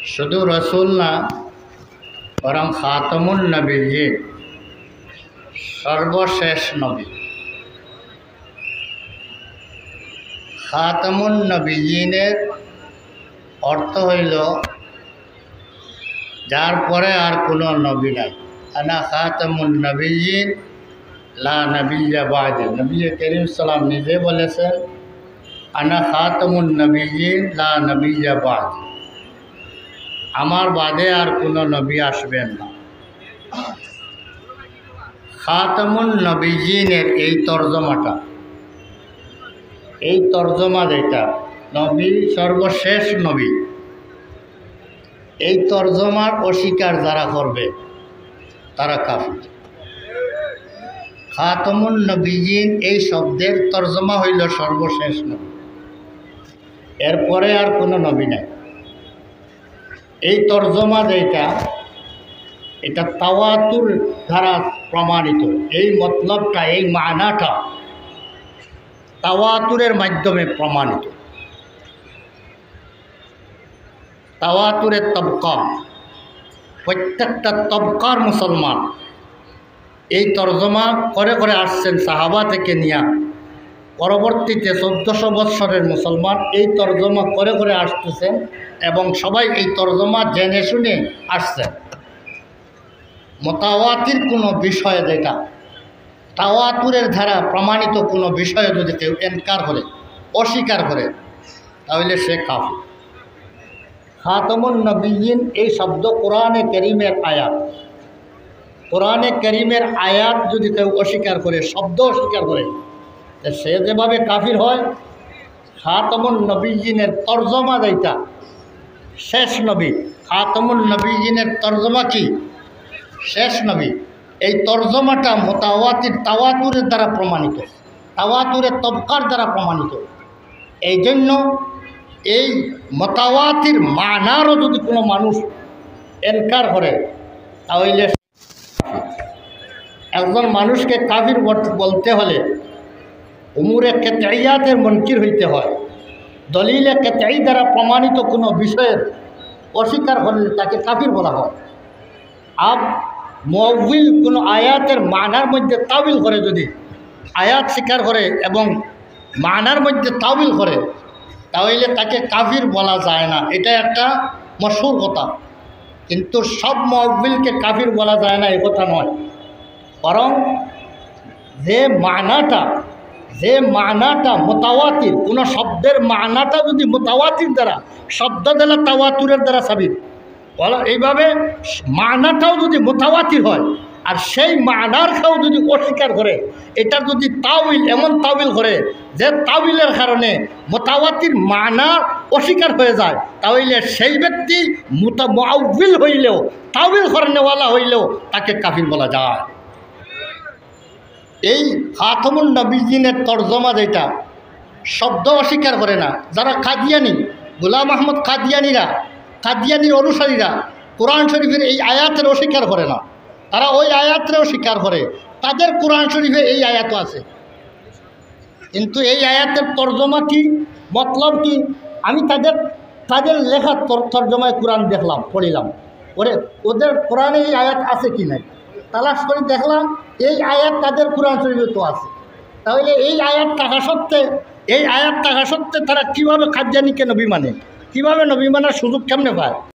শুধু রসুল না, বরং খাতামুন নবিয়্যিন, সর্বশেষ নবী। খাতামুন নবিয়্যিনের অর্থ হইল যার পরে আর কোনো নবী নাই। আনা খাতামুন নবিয়্যিন লা নবিয়্যা বা'দি। নবী করিম সাল্লাল্লাহু নিজে বলেছেন, আনা খাতামুন নবিয়্যিন লা নবিয়্যা বা'দি, আমার বাদে আর কোনো নবী আসবেন না। খাতামুন নবিয়্যিনের এই তর্জমাটা, এই তর্জমা যেটা নবী সর্বশেষ নবী, এই তর্জমার অস্বীকার যারা করবে তারা কাফির। খাতামুন নবিয়্যিন এই শব্দের তর্জমা হইল সর্বশেষ নবী, এরপরে আর কোনো নবী নাই। এই তর্জমা যেটা, এটা তাওয়াতুর দ্বারা প্রমাণিত। এই মতলবটা, এই মানাটা তাওয়াতুরের মাধ্যমে প্রমাণিত। তাওয়াতুরের তবকা, প্রত্যেকটা তবকার মুসলমান এই তর্জমা করে করে আসছেন সাহাবা থেকে নিয়া। পরবর্তীতে 1400 বৎসরের মুসলমান এই তর্জমা করে করে আসতেছেন এবং সবাই এই তর্জমা জেনে শুনে আসছেন। মোতাওয়াতির কোনো বিষয় যেটা, তাওয়াতুরের দ্বারা প্রমাণিত কোনো বিষয়ে যদি কেউ ইনকার করে, অস্বীকার করে, তাহলে সে কাফির। খাতামুন নবিয়্যিন এই শব্দ কোরআনে কারীমের আয়াত। কোরআনে কারীমের আয়াত যদি কেউ অস্বীকার করে, শব্দ অস্বীকার করে, সে যেভাবে কাফির হয়, খাতামুন নবিয়্যিনের তর্জমা যেটা, শেষ নবী, খাতামুন নবিয়্যিনের তর্জমা কি? শেষ নবী। এই তর্জমাটা মোতাওয়াতির, তাওয়াতুরের দ্বারা প্রমাণিত, তাওয়াতুরের তবকার দ্বারা প্রমাণিত। এই জন্য এই মোতাওয়াতির মানারও যদি কোনো মানুষ ইনকার করে, তাহলে একজন মানুষকে কাফির বলতে হলে উমুরে কেতাইয়াতের মুনকির হইতে হয়। দলিলে কেতাই দ্বারা প্রমাণিত কোনো বিষয়ের অস্বীকার হলে তাকে কাফির বলা হয়। আব মুআউইল কোনো আয়াতের মানার মধ্যে তাউইল করে, যদি আয়াত স্বীকার করে এবং মানার মধ্যে তাউইল করে, তাহলে তাকে কাফির বলা যায় না। এটা একটা মশহুর কথা, কিন্তু সব মুআউইলকে কাফির বলা যায় না এ কথা নয়। বরং যে মানাটা মোতাওয়াতির, কোনো শব্দের মানাটা যদি মোতাওয়াতির দ্বারা, শব্দ দ্বারা তাওয়াতুরের দ্বারা সাবিত বলা, এইভাবে মানাটাও যদি মোতাওয়াতির হয় আর সেই মানার খাও যদি অস্বীকার করে, এটা যদি তাউইল, এমন তাউইল করে যে তাউইলের কারণে মোতাওয়াতির মানা অস্বীকার হয়ে যায়, তাহলে সেই ব্যক্তি মুআউইল হইলেও, তাউইল করেনেওয়ালা হইলেও তাকে কাফির বলা যায়। এই খাতামুন নবিয়্যিনের তর্জমা যেটা, শব্দ অস্বীকার করে না। যারা কাদিয়ানি, গোলাম আহমদ কাদিয়ানিরা, কাদিয়ানির অনুসারীরা কোরআন শরীফের এই আয়াতের অস্বীকার করে না, তারা ওই আয়াতের অস্বীকার করে। তাদের কোরআন শরীফে এই আয়াতও আছে, কিন্তু এই আয়াতের তর্জমা কি, মতলব কি, আমি তাদের লেখা তর্জমায় কোরআন দেখলাম, পড়িলাম, ওদের কোরআনে এই আয়াত আছে কি নাই তালাশ করে দেখলাম, এই আয়াত তাদের কোরআন শরীফে তো আছে। তাহলে এই আয়াত থাকা সত্ত্বে তারা কীভাবে কাদিয়ানিকে নবী মানে, কীভাবে নবী মানার সুযোগ কেমনে পায়?